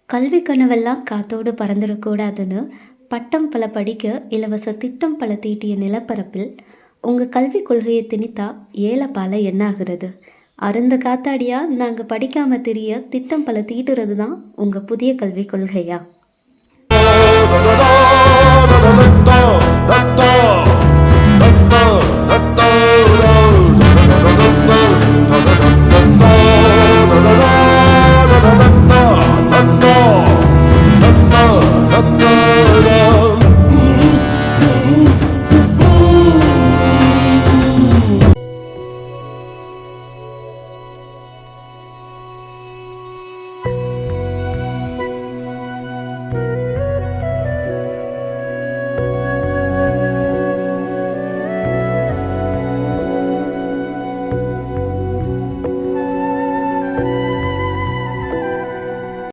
கல்வி கனவெல்லாம் காத்தோடு பறந்துடக்கூடாதுன்னு பட்டம் பல படிக்க இலவச திட்டம் பல தீட்டிய நிலப்பரப்பில் உங்கள் கல்விக் கொள்கையை திணித்தா ஏலப்பால என்ன ஆகுறது? அருந்த காத்தாடியா நாங்கள் படிக்காம தெரிய திட்டம் பல தீட்டுறது தான் உங்கள் புதிய கல்விக் கொள்கையா?